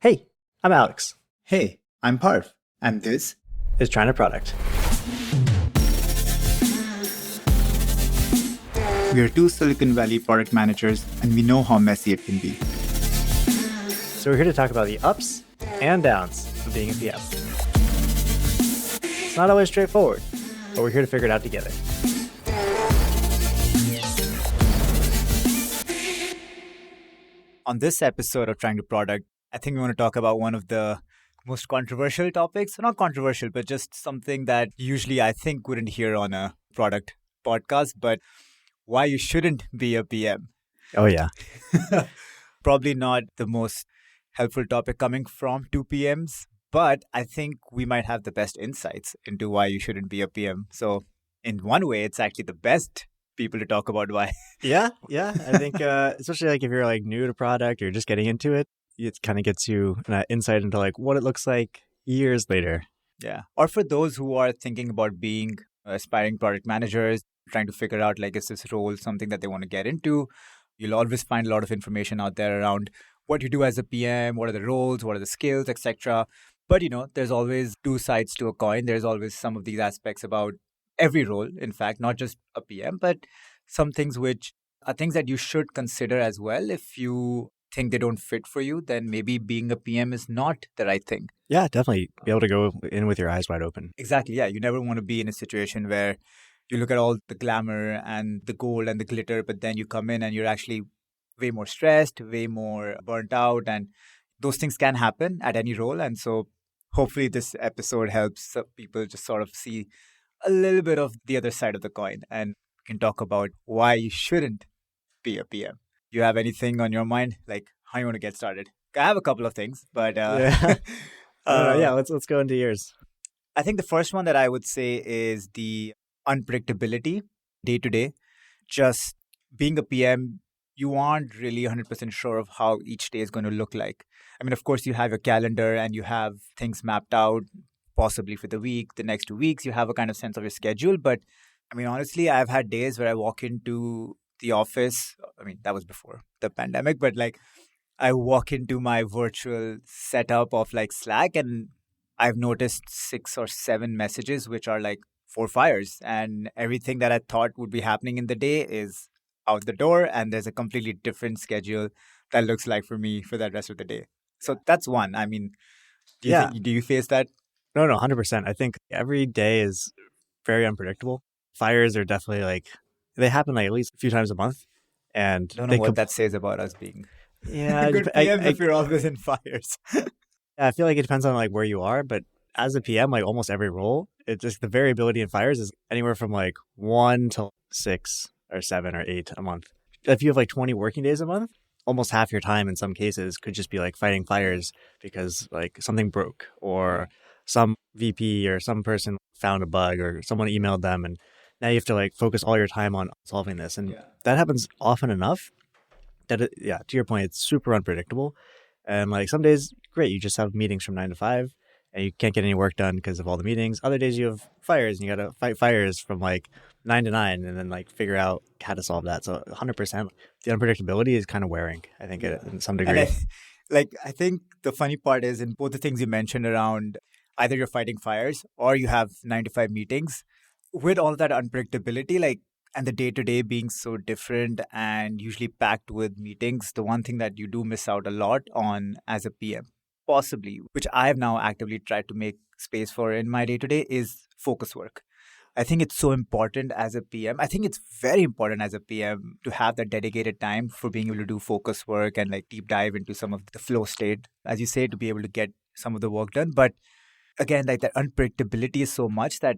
Hey, I'm Alex. Hey, I'm Parv, and this Is Trying to Product. we are two Silicon Valley product managers, and we know how messy it can be. So we're here to talk about the ups and downs of being a PM. It's not always straightforward, but we're here to figure it out together. On this episode of Trying to Product, I think we want to talk about one of the most controversial topics. Not controversial, but just something that usually I think wouldn't hear on a product podcast, but why you shouldn't be a PM. Oh, yeah. Probably not the most helpful topic coming from two PMs, but I think we might have the best insights into why you shouldn't be a PM. So in one way, it's actually the best people to talk about why. Yeah. I think, especially like if you're like new to product or just getting into it, it kind of gets you an insight into like what it looks like years later. Yeah. Or for those who are thinking about being aspiring product managers, trying to figure out like, is this role something that they want to get into? You'll always find a lot of information out there around what you do as a PM, what are the roles, what are the skills, etc. But there's always two sides to a coin. There's always some of these aspects about every role, in fact, not just a PM, but some things which are things that you should consider as well. If you think they don't fit for you, then maybe being a PM is not the right thing. Yeah, definitely be able to go in with your eyes wide open. Exactly. Yeah. You never want to be in a situation where you look at all the glamour and the gold and the glitter, but then you come in and you're actually way more stressed, way more burnt out. And those things can happen at any role. And so hopefully this episode helps people just sort of see a little bit of the other side of the coin and can talk about why you shouldn't be a PM. You have anything on your mind? Like how you want to get started? I have a couple of things, but let's go into yours. I think the first one that I would say is the unpredictability day to day. Just being a PM, you aren't really 100% sure of how each day is going to look like. I mean, of course, you have your calendar and you have things mapped out, possibly for the week, the next 2 weeks. You have a kind of sense of your schedule. But I mean, honestly, I've had days where I walk into the office. I mean, that was before the pandemic, but like I walk into my virtual setup of like Slack and I've noticed 6 or 7 messages, which are like 4 fires, and everything that I thought would be happening in the day is out the door. And there's a completely different schedule that looks like for me for that rest of the day. So that's one. I mean, do you face that? No, 100%. I think every day is very unpredictable. Fires are definitely like, they happen like at least a few times a month. And I don't know what that says about us being good PMs if you're always in fires. I feel like it depends on like where you are, but as a PM, like almost every role, it's just the variability in fires is anywhere from like 1 to 6 or 7 or 8 a month. If you have like 20 working days a month, almost half your time in some cases could just be like fighting fires because like something broke or some VP or some person found a bug or someone emailed them, and now you have to like focus all your time on solving this. And that happens often enough that, to your point, it's super unpredictable. And like some days, great, you just have meetings from 9 to 5 and you can't get any work done because of all the meetings. Other days you have fires and you got to fight fires from like 9 to 9 and then like figure out how to solve that. So 100%, the unpredictability is kind of wearing, I think, in some degree. I think the funny part is in both the things you mentioned around either you're fighting fires or you have 9 to 5 meetings, with all that unpredictability, like, and the day-to-day being so different and usually packed with meetings, the one thing that you do miss out a lot on as a PM, possibly, which I have now actively tried to make space for in my day-to-day, is focus work. I think it's so important as a PM. I think it's very important as a PM to have that dedicated time for being able to do focus work and like deep dive into some of the flow state, as you say, to be able to get some of the work done. But again, like that unpredictability is so much that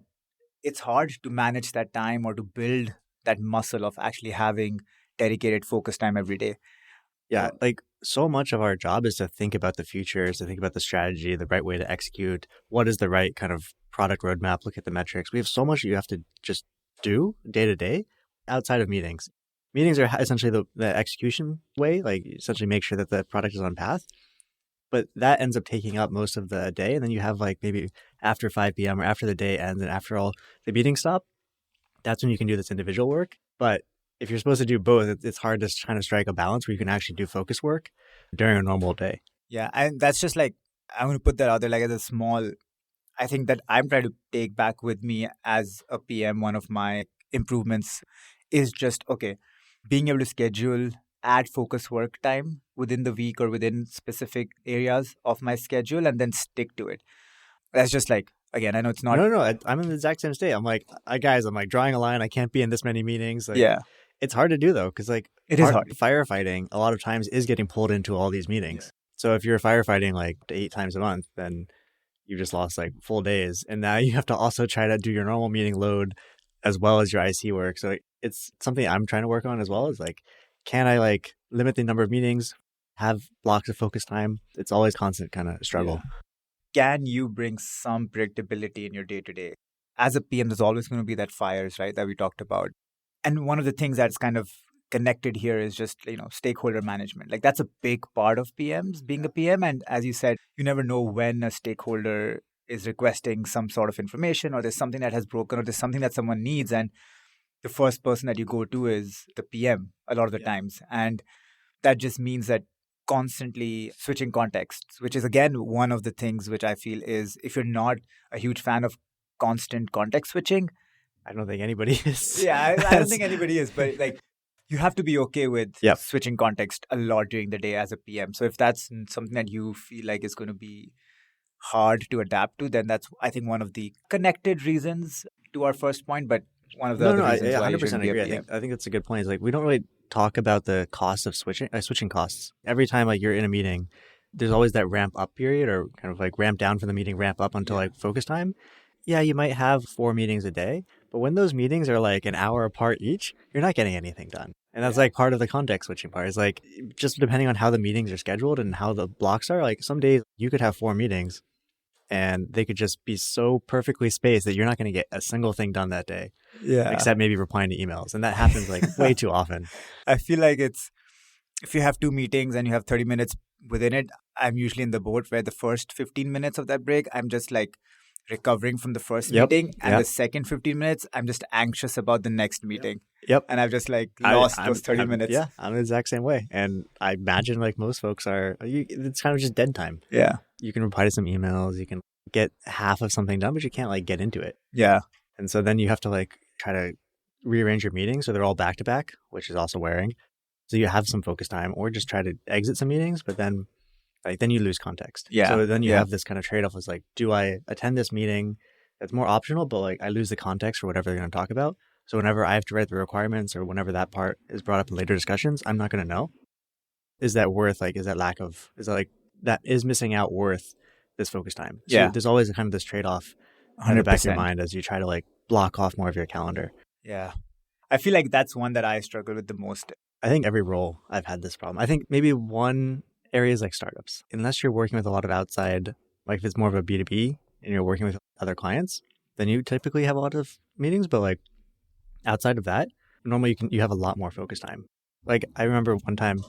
it's hard to manage that time or to build that muscle of actually having dedicated focus time every day. Yeah, like so much of our job is to think about the future, is to think about the strategy, the right way to execute, what is the right kind of product roadmap, look at the metrics. We have so much you have to just do day to day outside of meetings. Meetings are essentially the execution way, like essentially make sure that the product is on path. But that ends up taking up most of the day. And then you have like maybe after 5 p.m. or after the day ends and after all the meetings stop, that's when you can do this individual work. But if you're supposed to do both, it's hard to kind of strike a balance where you can actually do focus work during a normal day. Yeah. And that's just like, I'm going to put that out there like as a small, I think that I'm trying to take back with me as a PM. One of my improvements is just, okay, being able to schedule, add focus work time within the week or within specific areas of my schedule and then stick to it. That's just like, again, I know it's not. No, I'm in the exact same state. I'm like, guys, I'm like drawing a line. I can't be in this many meetings. Like, Yeah. it's hard to do though, because like It is hard. firefighting a lot of times is getting pulled into all these meetings. Yeah. So if you're firefighting like 8 times a month, then you just lost like full days, and now you have to also try to do your normal meeting load as well as your IC work. So it's something I'm trying to work on as well. Is like, can I like limit the number of meetings, have blocks of focus time? It's always constant kind of struggle. Yeah. Can you bring some predictability in your day-to-day? As a PM, there's always going to be that fires, right, that we talked about. And one of the things that's kind of connected here is just, stakeholder management. Like that's a big part of PMs, being a PM. And as you said, you never know when a stakeholder is requesting some sort of information, or there's something that has broken, or there's something that someone needs. And the first person that you go to is the PM a lot of the times. And that just means that constantly switching contexts, which is again one of the things which I feel is, if you're not a huge fan of constant context switching, I don't think anybody is. Yeah, I don't think anybody is, but like you have to be okay with switching context a lot during the day as a PM. So if that's something that you feel like is going to be hard to adapt to, then that's, I think, one of the connected reasons to our first point, but one of the other reasons why 100% agree. I think that's a good point. Is like, we don't really talk about the cost of switching costs. Every time like you're in a meeting, there's always that ramp up period, or kind of like ramp down from the meeting, ramp up until like focus time. Yeah, you might have 4 meetings a day, but when those meetings are like an hour apart each, you're not getting anything done. And that's like part of the context switching part. Is like, just depending on how the meetings are scheduled and how the blocks are, like some days you could have 4 meetings and they could just be so perfectly spaced that you're not going to get a single thing done that day. Yeah. Except maybe replying to emails. And that happens like way too often. I feel like it's, if you have 2 meetings and you have 30 minutes within it, I'm usually in the boat where the first 15 minutes of that break, I'm just like recovering from the first meeting. And the second 15 minutes, I'm just anxious about the next meeting. Yep. And I've just like lost those 30 minutes. Yeah, I'm the exact same way. And I imagine like most folks are, it's kind of just dead time. Yeah. You can reply to some emails, you can get half of something done, but you can't like get into it. Yeah. And so then you have to like try to rearrange your meetings so they're all back to back, which is also wearing. So you have some focus time, or just try to exit some meetings, but then then you lose context. Yeah. So then you have this kind of trade-off. Is like, do I attend this meeting that's more optional, but like I lose the context for whatever they're going to talk about? So whenever I have to write the requirements, or whenever that part is brought up in later discussions, I'm not going to know. Is that worth is that is missing out worth this focus time? So there's always kind of this trade-off in the back of your mind as you try to like block off more of your calendar. Yeah. I feel like that's one that I struggle with the most. I think every role I've had this problem. I think maybe one area is like startups. Unless you're working with a lot of outside, like if it's more of a B2B and you're working with other clients, then you typically have a lot of meetings. But like outside of that, normally you have a lot more focus time. Like I remember one time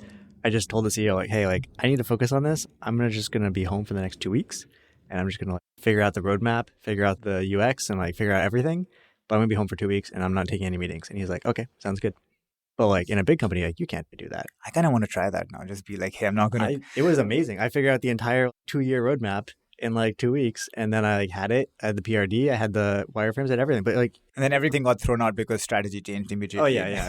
I just told the CEO like, hey, like I need to focus on this. I'm just going to be home for the next 2 weeks, and I'm just going to like figure out the roadmap, figure out the UX, and like figure out everything. But I'm going to be home for 2 weeks and I'm not taking any meetings. And he's like, okay, sounds good. But like in a big company, like you can't do that. I kind of want to try that now. Just be like, hey, I'm not going to. It was amazing. I figured out the entire 2-year roadmap in like 2 weeks. And then I had the PRD, I had the wireframes, I had everything. But like. And then everything got thrown out because strategy changed immediately. Oh, yeah.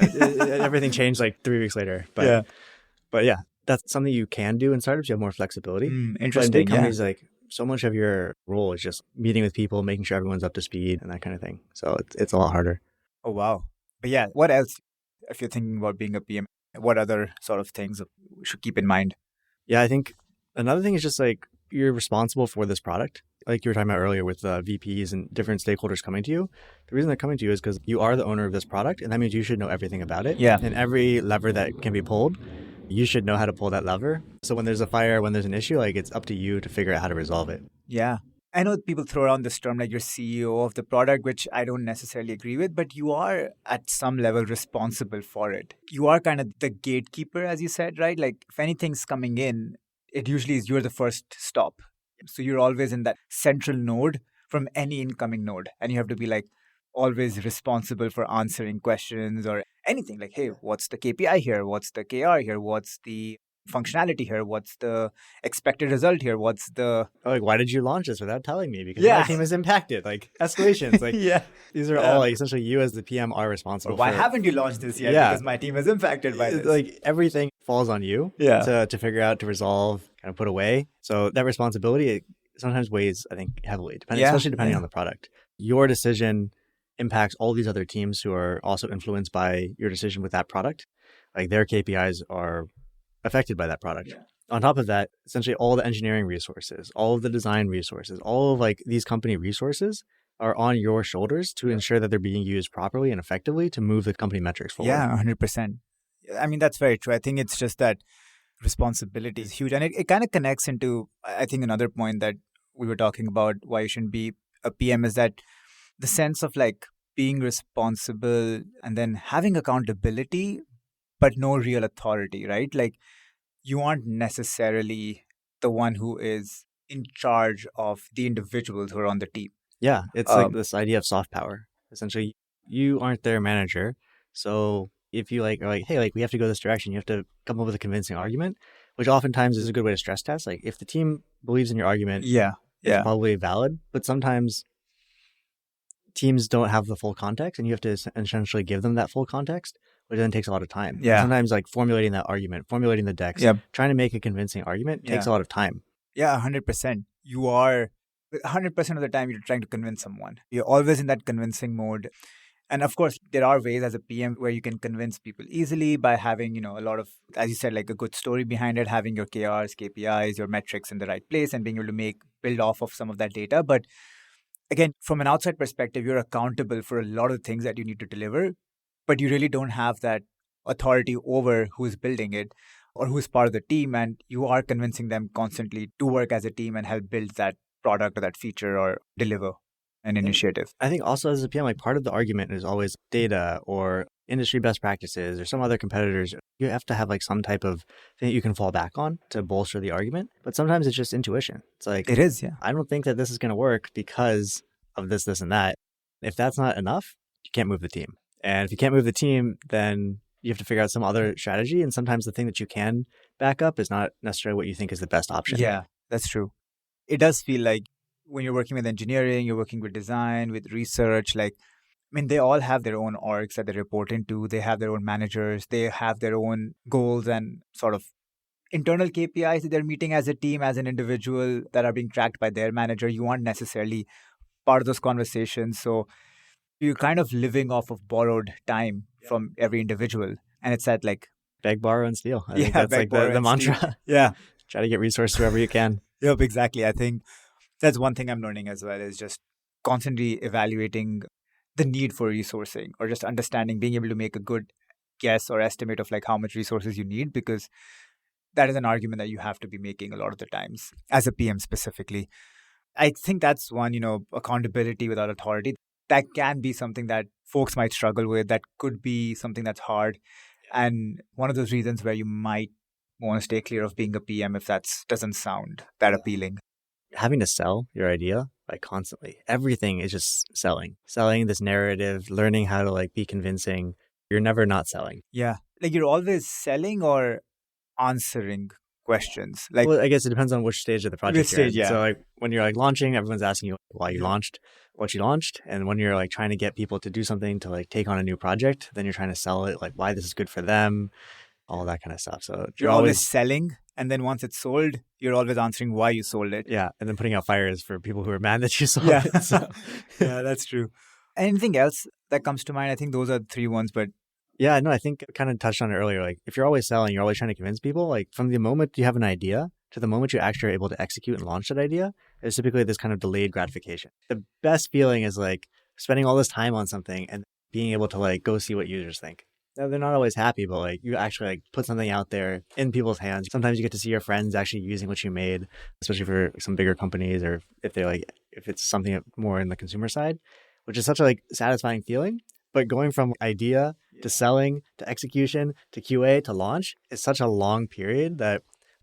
Everything changed like 3 weeks later. But yeah, that's something you can do in startups. You have more flexibility. Interesting. But in big companies, like so much of your role is just meeting with people, making sure everyone's up to speed and that kind of thing. So it's a lot harder. Oh, wow. But yeah, what else? If you're thinking about being a PM, what other sort of things we should keep in mind? Yeah, I think another thing is just like you're responsible for this product. Like you were talking about earlier with VPs and different stakeholders coming to you. The reason they're coming to you is because you are the owner of this product, and that means you should know everything about it. Yeah. And every lever that can be pulled, you should know how to pull that lever. So when there's a fire, when there's an issue, like it's up to you to figure out how to resolve it. Yeah. I know people throw around this term like you're CEO of the product, which I don't necessarily agree with, but you are at some level responsible for it. You are kind of the gatekeeper, as you said, right? Like if anything's coming in, it usually is you're the first stop. So you're always in that central node from any incoming node. And you have to be like always responsible for answering questions or anything like, hey, what's the KPI here? What's the KR here? What's the functionality here? What's the expected result here? What's the Like, why did you launch this without telling me? Because my team is impacted. Like escalations. Like these are all like essentially you as the PM are responsible. Or why for, haven't you launched this yet? Yeah. Because my team is impacted by this. Like everything falls on you to figure out, to resolve, kind of put away. So that responsibility it sometimes weighs, I think, heavily, especially depending on the product. Your decision impacts all these other teams who are also influenced by your decision with that product. Like their KPIs are affected by that product. Yeah. On top of that, essentially all the engineering resources, all of the design resources, all of like these company resources are on your shoulders to ensure that they're being used properly and effectively to move the company metrics forward. Yeah, 100%. I mean, that's very true. I think it's just that responsibility is huge. And it kind of connects into, I think, another point that we were talking about why you shouldn't be a PM is that the sense of like being responsible and then having accountability, but no real authority, right? Like you aren't necessarily the one who is in charge of the individuals who are on the team. Yeah, it's like this idea of soft power. Essentially, you aren't their manager. So if you are like, hey, like we have to go this direction, you have to come up with a convincing argument, which oftentimes is a good way to stress test. Like if the team believes in your argument, it's probably valid. But sometimes teams don't have the full context and you have to essentially give them that full context, which then takes a lot of time. Yeah. And sometimes like formulating that argument, formulating the decks, trying to make a convincing argument takes a lot of time. Yeah, 100%. You are 100% of the time you're trying to convince someone. You're always in that convincing mode. And of course, there are ways as a PM where you can convince people easily by having, a lot of, as you said, like a good story behind it, having your KRs, KPIs, your metrics in the right place and being able to build off of some of that data. But again, from an outside perspective, you're accountable for a lot of things that you need to deliver, but you really don't have that authority over who's building it or who's part of the team. And you are convincing them constantly to work as a team and help build that product or that feature or deliver an initiative. I think also as a PM, like part of the argument is always data or industry best practices or some other competitors. You have to have like some type of thing that you can fall back on to bolster the argument. But sometimes it's just intuition. It's like, it is, yeah. I don't think that this is going to work because of this, this, and that. If that's not enough, you can't move the team. And if you can't move the team, then you have to figure out some other strategy. And sometimes the thing that you can back up is not necessarily what you think is the best option. Yeah, that's true. It does feel like when you're working with engineering, you're working with design, with research, they all have their own orgs that they report into. They have their own managers. They have their own goals and sort of internal KPIs that they're meeting as a team, as an individual that are being tracked by their manager. You aren't necessarily part of those conversations. So you're kind of living off of borrowed time from every individual. And it's that like... beg, borrow, and steal. I think that's like the mantra. Yeah. Try to get resources wherever you can. Yep, exactly. I think that's one thing I'm learning as well is just constantly evaluating the need for resourcing or just understanding, being able to make a good guess or estimate of like how much resources you need, because that is an argument that you have to be making a lot of the times as a PM specifically. I think that's one, accountability without authority. That can be something that folks might struggle with. That could be something that's hard. And one of those reasons where you might want to stay clear of being a PM if that doesn't sound that appealing. Having to sell your idea like constantly. Everything is just selling this narrative, learning how to like be convincing. You're never not selling. Yeah. Like you're always selling or answering questions. Like, well, I guess it depends on which stage of the project you're in. Yeah. So like when you're like launching, everyone's asking you why you launched, what you launched. And when you're like trying to get people to do something to like take on a new project, then you're trying to sell it, like why this is good for them, all that kind of stuff. So you're always selling. And then once it's sold, you're always answering why you sold it. Yeah. And then putting out fires for people who are mad that you sold it. So. Yeah, that's true. Anything else that comes to mind? I think those are the three ones, but yeah, no, I think I kind of touched on it earlier. Like if you're always selling, you're always trying to convince people, like from the moment you have an idea to the moment you actually are able to execute and launch that idea, there's typically this kind of delayed gratification. The best feeling is like spending all this time on something and being able to like go see what users think. Now, they're not always happy, but like you actually like put something out there in people's hands. Sometimes you get to see your friends actually using what you made, especially for some bigger companies or if it's something more in the consumer side, which is such a like satisfying feeling. But going from idea to selling to execution to QA to launch is such a long period that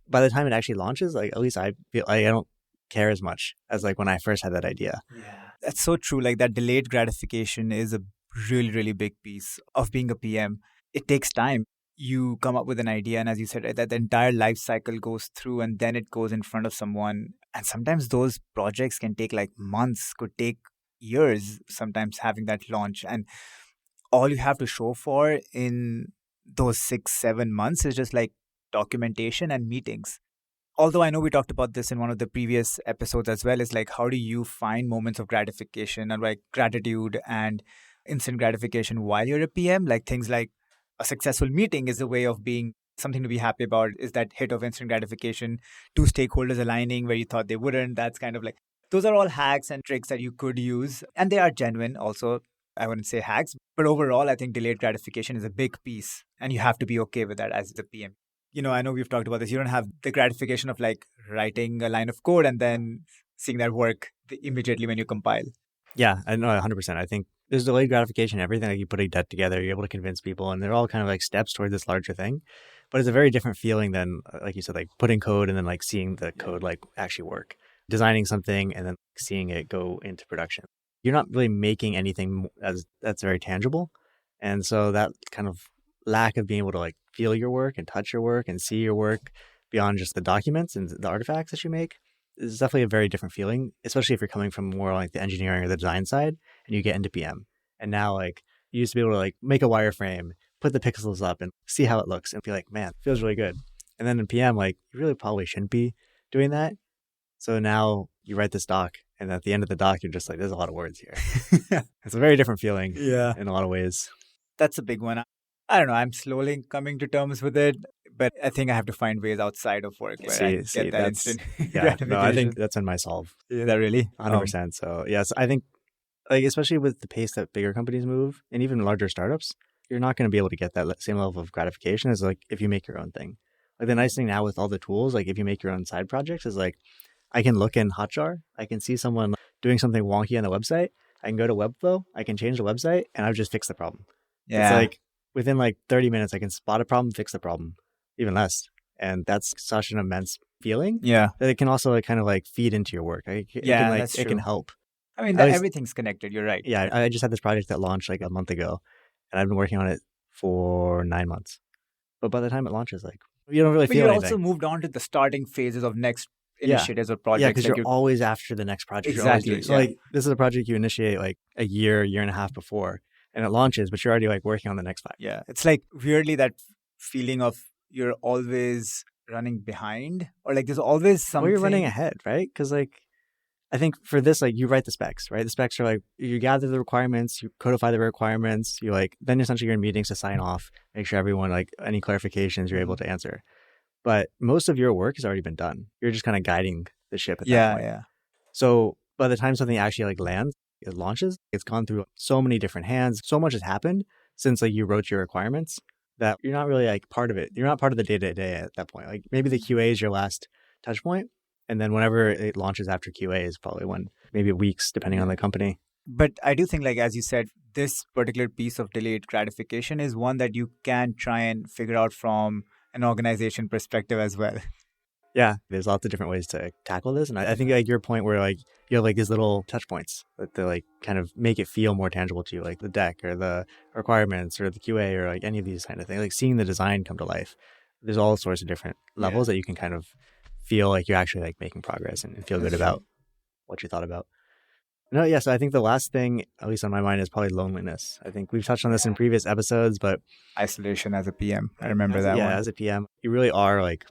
by the time it actually launches, like at least I feel like I don't care as much as like when I first had that idea. Yeah, that's so true. Like that delayed gratification is a really, really big piece of being a PM. It takes time. you come up with an idea, and as you said, right, that the entire life cycle goes through and then it goes in front of someone. And sometimes those projects can take like months, could take years, sometimes having that launch. And all you have to show for in those 6-7 months is just like documentation and meetings. Although I know we talked about this in one of the previous episodes as well, is like, how do you find moments of gratification and like gratitude and instant gratification while you're a PM? Like things like a successful meeting is a way of being something to be happy about, is that hit of instant gratification, two stakeholders aligning where you thought they wouldn't. That's kind of like, those are all hacks and tricks that you could use. And they are genuine also. I wouldn't say hacks, but overall, I think delayed gratification is a big piece and you have to be okay with that as the PM. I know we've talked about this. You don't have the gratification of like writing a line of code and then seeing that work immediately when you compile. Yeah, I know 100%. I think there's delayed gratification in everything. Like you putting that together, you're able to convince people, and they're all kind of like steps toward this larger thing. But it's a very different feeling than, like you said, like putting code and then like seeing the code like actually work. Designing something and then seeing it go into production. You're not really making anything that's very tangible. And so that kind of lack of being able to like feel your work and touch your work and see your work beyond just the documents and the artifacts that you make is definitely a very different feeling, especially if you're coming from more like the engineering or the design side and you get into PM. And now like you used to be able to like make a wireframe, put the pixels up and see how it looks and be like, man, it feels really good. And then in PM, like you really probably shouldn't be doing that. So now you write this doc and at the end of the doc, you're just like, there's a lot of words here. It's a very different feeling in a lot of ways. That's a big one. I don't know. I'm slowly coming to terms with it, but I think I have to find ways outside of work where I get that instant gratification. No, I think that's in my solve. Is that really? 100%. So yes, I think like especially with the pace that bigger companies move and even larger startups, you're not going to be able to get that same level of gratification as like if you make your own thing. Like the nice thing now with all the tools, like if you make your own side projects is like I can look in Hotjar, I can see someone doing something wonky on the website, I can go to Webflow, I can change the website, and I've just fixed the problem. Yeah. It's like within like 30 minutes, I can spot a problem, fix the problem, even less. And that's such an immense feeling that it can also like kind of like feed into your work. That's true. It can help. I mean, everything's connected. You're right. Yeah, I just had this project that launched like a month ago, and I've been working on it for 9 months. But by the time it launches, like you don't really feel anything. You also moved on to the starting phases of next initiatives or projects. Yeah, because you're always after the next project. Exactly. So like this is a project you initiate like a year and a half before, and it launches, but you're already like working on the next 5. Yeah, it's like weirdly that feeling of you're always running behind, or like there's always something. Well, you're running ahead, right? Because like I think for this, like you write the specs, right? The specs are like you gather the requirements, you codify the requirements, you like then essentially you're in meetings to sign off, make sure everyone like any clarifications you're able to answer. But most of your work has already been done. You're just kind of guiding the ship at that point. Yeah. So by the time something actually like lands, it launches, it's gone through so many different hands. So much has happened since like you wrote your requirements that you're not really like part of it. You're not part of the day-to-day at that point. Like maybe the QA is your last touch point. And then whenever it launches after QA is probably when maybe weeks, depending on the company. But I do think, like, as you said, this particular piece of delayed gratification is one that you can try and figure out from an organization perspective as well. Yeah, there's lots of different ways to tackle this. And I think like your point where like you have like these little touch points that they like kind of make it feel more tangible to you, like the deck or the requirements or the QA or like any of these kind of things, like seeing the design come to life. There's all sorts of different levels that you can kind of feel like you're actually like making progress and feel good about what you thought about. No, yes, I think the last thing, at least on my mind, is probably loneliness. I think we've touched on this in previous episodes, but isolation as a PM. I remember that one. Yeah, as a PM, you really are like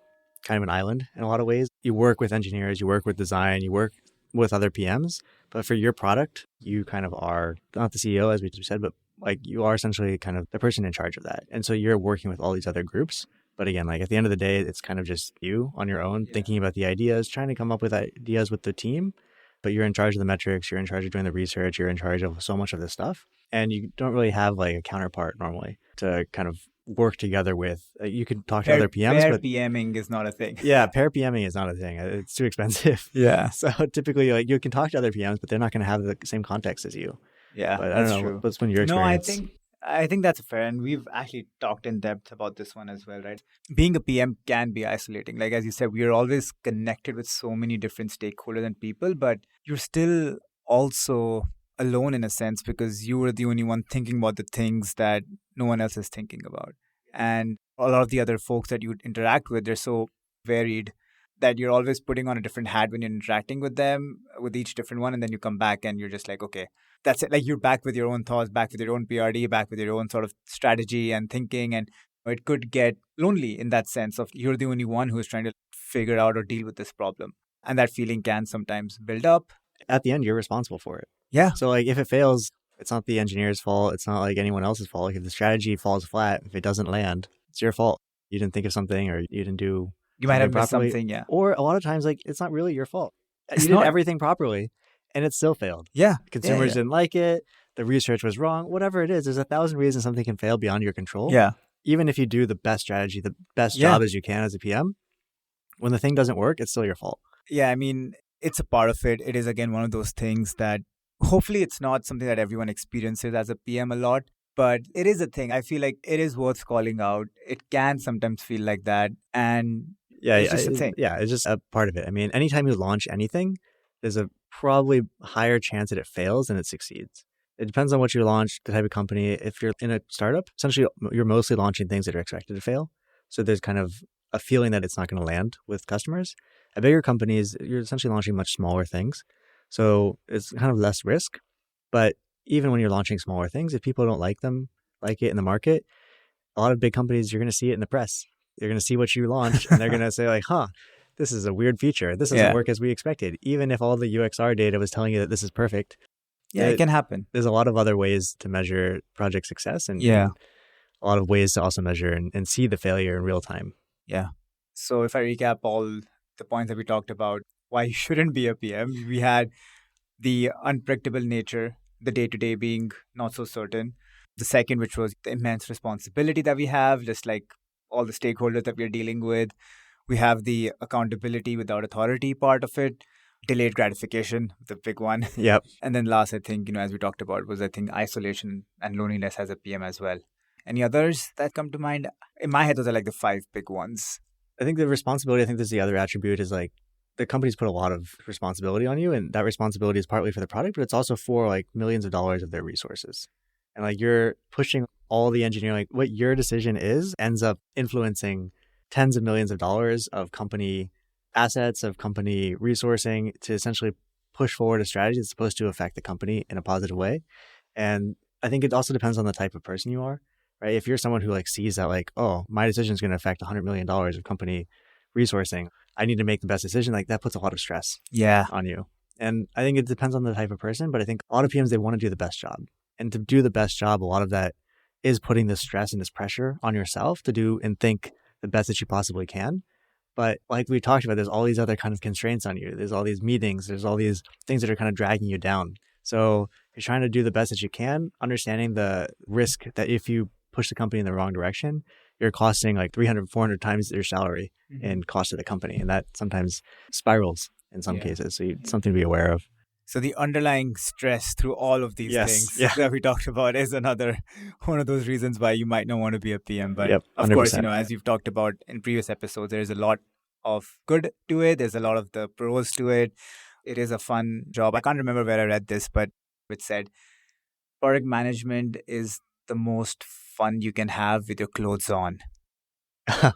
kind of an island in a lot of ways. You work with engineers, you work with design, you work with other PMs, but for your product, you kind of are not the CEO, as we said, but like you are essentially kind of the person in charge of that. And so you're working with all these other groups. But again, like at the end of the day, it's kind of just you on your own, thinking about the ideas, trying to come up with ideas with the team. But you're in charge of the metrics, you're in charge of doing the research, you're in charge of so much of this stuff. And you don't really have like a counterpart normally to kind of work together with. You could talk to other PMs. Pair PMing is not a thing. Yeah, pair PMing is not a thing. It's too expensive. Yeah. So typically like you can talk to other PMs, but they're not going to have the same context as you. Yeah, but I don't know. True. What's been your experience? No, I think that's fair. And we've actually talked in depth about this one as well, right? Being a PM can be isolating. Like, as you said, we are always connected with so many different stakeholders and people, but you're still also alone in a sense because you were the only one thinking about the things that no one else is thinking about. And a lot of the other folks that you interact with, they're so varied that you're always putting on a different hat when you're interacting with them, with each different one. And then you come back and you're just like, okay, that's it. Like you're back with your own thoughts, back with your own PRD, back with your own sort of strategy and thinking. And it could get lonely in that sense of you're the only one who's trying to figure out or deal with this problem. And that feeling can sometimes build up. At the end, you're responsible for it. Yeah. So like if it fails, it's not the engineer's fault. It's not like anyone else's fault. Like if the strategy falls flat, if it doesn't land, it's your fault. You didn't think of something or you didn't do You might have missed properly. something, yeah. Or a lot of times, like it's not really your fault. It's You did not. everything properly and it still failed. Yeah. Consumers Yeah. didn't like it. The research was wrong. Whatever it is, there's 1,000 reasons something can fail beyond your control. Yeah. Even if you do the best strategy, the best Yeah. job as you can as a PM, when the thing doesn't work, it's still your fault. Yeah, I mean, it's a part of it. It is, again, one of those things that hopefully it's not something that everyone experiences as a PM a lot, but it is a thing. I feel like it is worth calling out. It can sometimes feel like that. And Yeah, it's just a thing. Yeah, it's just a part of it. I mean, anytime you launch anything, there's a probably higher chance that it fails than it succeeds. It depends on what you launch, the type of company. If you're in a startup, essentially you're mostly launching things that are expected to fail. So there's kind of a feeling that it's not going to land with customers. At bigger companies, you're essentially launching much smaller things. So it's kind of less risk. But even when you're launching smaller things, if people don't like them, like it in the market, a lot of big companies, you're going to see it in the press. You're going to see what you launched and they're going to say like, this is a weird feature. This doesn't work as we expected. Even if all the UXR data was telling you that this is perfect. Yeah, it can happen. There's a lot of other ways to measure project success and a lot of ways to also measure and see the failure in real time. Yeah. So if I recap all the points that we talked about, why you shouldn't be a PM, we had the unpredictable nature, the day-to-day being not so certain. The second, which was the immense responsibility that we have, just like all the stakeholders that we're dealing with. We have the accountability without authority part of it, delayed gratification, the big one. Yep. And then last, I think, as we talked about, was isolation and loneliness as a PM as well. Any others that come to mind? In my head, those are like the 5 big ones. I think the responsibility, I think there's the other attribute is like the companies put a lot of responsibility on you, and that responsibility is partly for the product, but it's also for like millions of dollars of their resources. And like you're pushing all the engineering, like what your decision is ends up influencing tens of millions of dollars of company assets, of company resourcing to essentially push forward a strategy that's supposed to affect the company in a positive way. And I think it also depends on the type of person you are, right? If you're someone who like sees that like, oh, my decision is going to affect $100 million of company resourcing, I need to make the best decision, like that puts a lot of stress on you. And I think it depends on the type of person, but I think a lot of PMs, they want to do the best job. And to do the best job, a lot of that is putting this stress and this pressure on yourself to do and think the best that you possibly can. But like we talked about, there's all these other kind of constraints on you. There's all these meetings. There's all these things that are kind of dragging you down. So you're trying to do the best that you can, understanding the risk that if you push the company in the wrong direction, you're costing like 300, 400 times your salary in cost of the company. And that sometimes spirals in some cases. So something to be aware of. So the underlying stress through all of these things that we talked about is another one of those reasons why you might not want to be a PM. But of course, as you've talked about in previous episodes, there's a lot of good to it. There's a lot of the pros to it. It is a fun job. I can't remember where I read this, but it said product management is the most fun you can have with your clothes on. I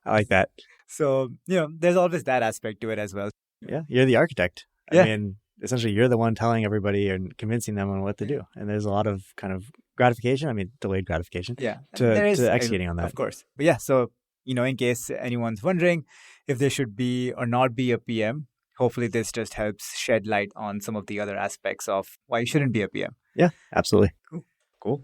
like that. So, there's always that aspect to it as well. Yeah, you're the architect. I mean, essentially, you're the one telling everybody and convincing them on what to do. And there's a lot of kind of gratification, delayed gratification to executing on that. Of course. But so, in case anyone's wondering if there should be or not be a PM, hopefully this just helps shed light on some of the other aspects of why you shouldn't be a PM. Yeah, absolutely. Cool.